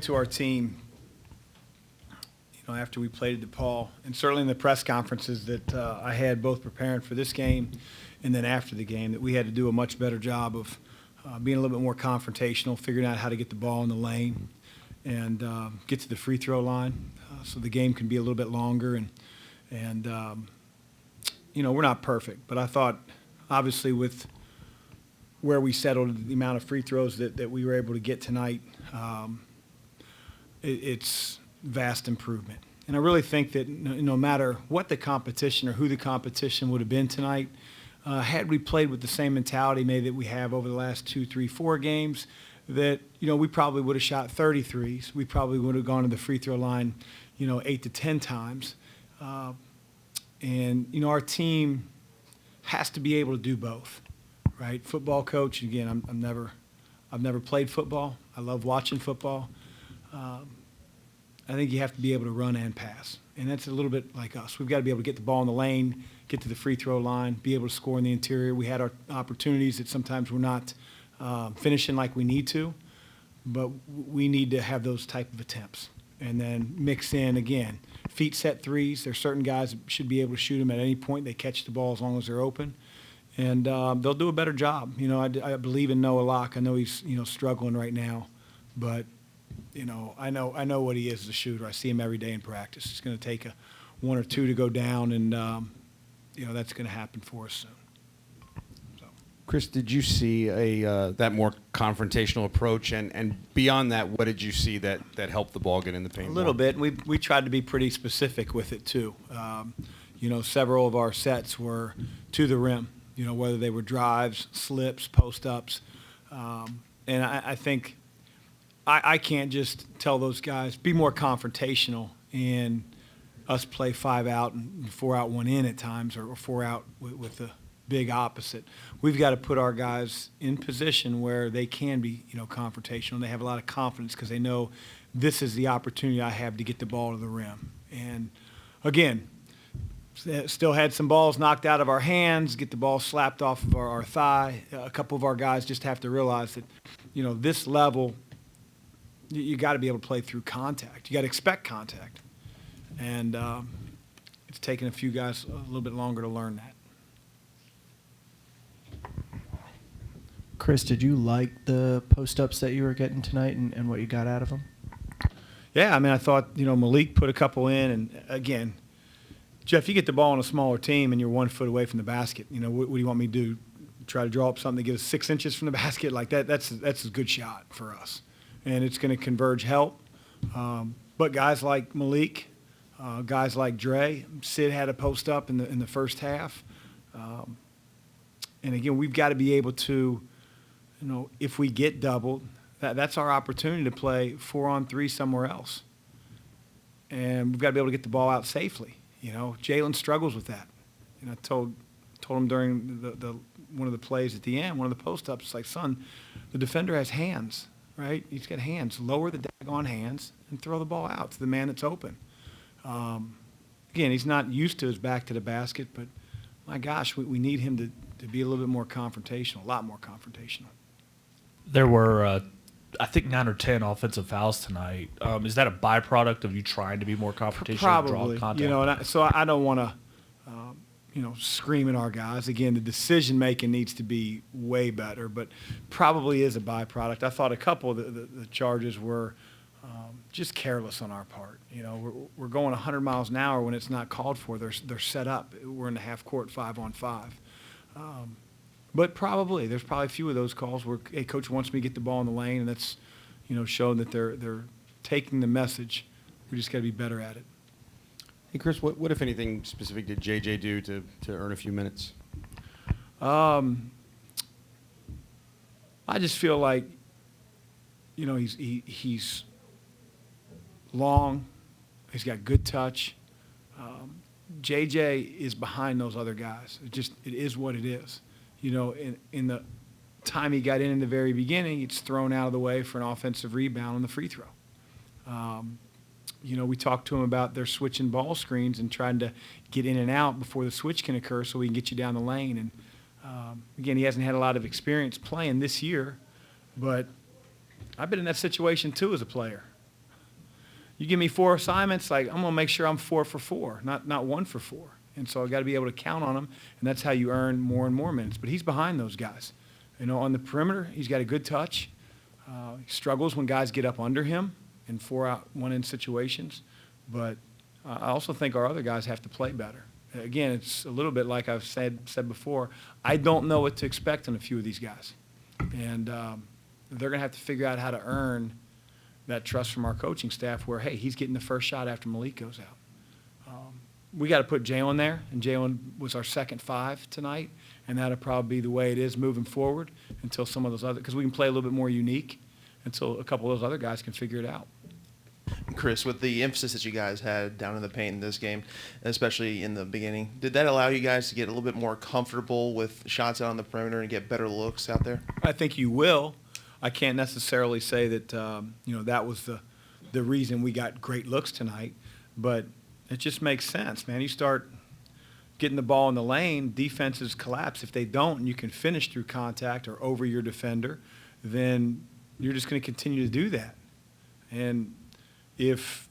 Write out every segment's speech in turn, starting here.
To our team, after we played at DePaul, and certainly in the press conferences that I had both preparing for this game and then after the game, that we had to do a much better job of being a little bit more confrontational, figuring out how to get the ball in the lane and get to the free throw line so the game can be a little bit longer. And we're not perfect, but I thought obviously with where we settled, the amount of free throws that we were able to get tonight, it's vast improvement. And I really think that no matter what the competition or who the competition would have been tonight, had we played with the same mentality maybe that we have over the last 2, 3, 4 games, that, we probably would have shot 33s. We probably would have gone to the free throw line, 8 to 10 times. And our team has to be able to do both, right? Football coach, again, I've never played football. I love watching football. I think you have to be able to run and pass, and that's a little bit like us. We've got to be able to get the ball in the lane, get to the free throw line, be able to score in the interior. We had our opportunities that sometimes we're not finishing like we need to, but we need to have those type of attempts. And then mix in, again, feet set threes. There's certain guys that should be able to shoot them at any point. They catch the ball as long as they're open. And they'll do a better job. I believe in Noah Locke. I know he's, struggling right now, but I know what he is as a shooter. I see him every day in practice. It's going to take one or two to go down, and that's going to happen for us soon. So. Chris, did you see that more confrontational approach, and beyond that, what did you see that helped the ball get in the paint? A little bit. We tried to be pretty specific with it too. Several of our sets were to the rim. Whether they were drives, slips, post ups, and I think. I can't just tell those guys, be more confrontational and us play 5 out and 4 out, 1 in at times, or 4 out with the big opposite. We've got to put our guys in position where they can be, confrontational. They have a lot of confidence because they know this is the opportunity I have to get the ball to the rim. And, again, still had some balls knocked out of our hands, get the ball slapped off of our thigh. A couple of our guys just have to realize that, this level – you got to be able to play through contact. You got to expect contact. And it's taken a few guys a little bit longer to learn that. Chris, did you like the post-ups that you were getting tonight and what you got out of them? Yeah, I thought, Malik put a couple in. And, again, Jeff, you get the ball on a smaller team and you're 1 foot away from the basket. What do you want me to do? Try to draw up something that gives us 6 inches from the basket? Like that? That's a good shot for us. And it's going to converge help. But guys like Malik, guys like Dre, Sid had a post up in the first half. And again, we've got to be able to, if we get doubled, that's our opportunity to play 4-on-3 somewhere else. And we've got to be able to get the ball out safely. Jalen struggles with that. I told him during the one of the plays at the end, one of the post ups, it's like, son, the defender has hands. Right? He's got hands. Lower the daggone hands and throw the ball out to the man that's open. Again, he's not used to his back to the basket, but my gosh, we need him to be a little bit more confrontational, a lot more confrontational. There were, I think, 9 or 10 offensive fouls tonight. Is that a byproduct of you trying to be more confrontational? Probably. Draw contact? So I don't want to, scream at our guys. Again, the decision-making needs to be way better, but probably is a byproduct. I thought a couple of the charges were just careless on our part. We're going 100 miles an hour when it's not called for. They're set up. We're in the half court 5-on-5. But there's probably a few of those calls where, hey, coach wants me to get the ball in the lane, and that's, showing that they're taking the message. We just got to be better at it. Hey, Chris, what if anything specific did JJ do to earn a few minutes? I just feel like, he's long. He's got good touch. JJ is behind those other guys. It is what it is. In the time he got in the very beginning, it's thrown out of the way for an offensive rebound on the free throw. We talked to him about their switching ball screens and trying to get in and out before the switch can occur so we can get you down the lane. And, again, he hasn't had a lot of experience playing this year, but I've been in that situation too as a player. You give me 4 assignments, like I'm going to make sure I'm 4 for 4, not 1 for 4. And so I got to be able to count on him, and that's how you earn more and more minutes. But he's behind those guys. You know, on the perimeter, he's got a good touch. He struggles when guys get up under him in 4-out, 1-in situations. But I also think our other guys have to play better. Again, it's a little bit like I've said before. I don't know what to expect on a few of these guys. And they're going to have to figure out how to earn that trust from our coaching staff where, hey, he's getting the first shot after Malik goes out. We got to put Jalen there, and Jalen was our second 5 tonight, and that'll probably be the way it is moving forward until some of those other – because we can play a little bit more unique until a couple of those other guys can figure it out. Chris, with the emphasis that you guys had down in the paint in this game, especially in the beginning, did that allow you guys to get a little bit more comfortable with shots out on the perimeter and get better looks out there? I think you will. I can't necessarily say that, that was the reason we got great looks tonight, but it just makes sense, man. You start getting the ball in the lane, defenses collapse. If they don't and you can finish through contact or over your defender, then you're just going to continue to do that. And if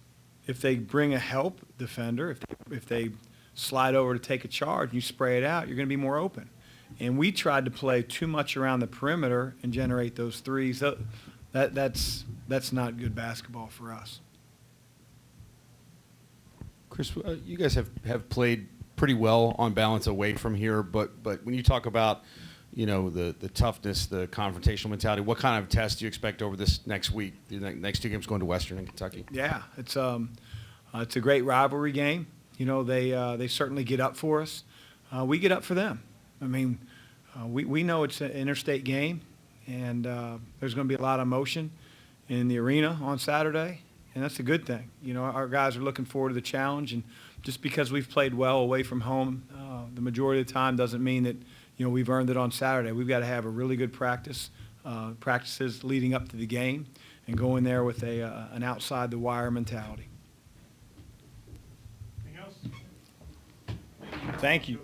they bring a help defender, if they slide over to take a charge and you spray it out, you're going to be more open. And we tried to play too much around the perimeter and generate those threes. That's not good basketball for us. Chris, you guys have played pretty well on balance away from here, but when you talk about, the toughness, the confrontational mentality, what kind of test do you expect over this next week, the next 2 games going to Western and Kentucky? Yeah, it's a great rivalry game. They certainly get up for us. We get up for them. I mean, we know it's an interstate game, and there's going to be a lot of emotion in the arena on Saturday. And that's a good thing. Our guys are looking forward to the challenge, and just because we've played well away from home the majority of the time doesn't mean that, we've earned it on Saturday. We've got to have a really good practices leading up to the game and go in there with an outside-the-wire mentality. Anything else? Thank you.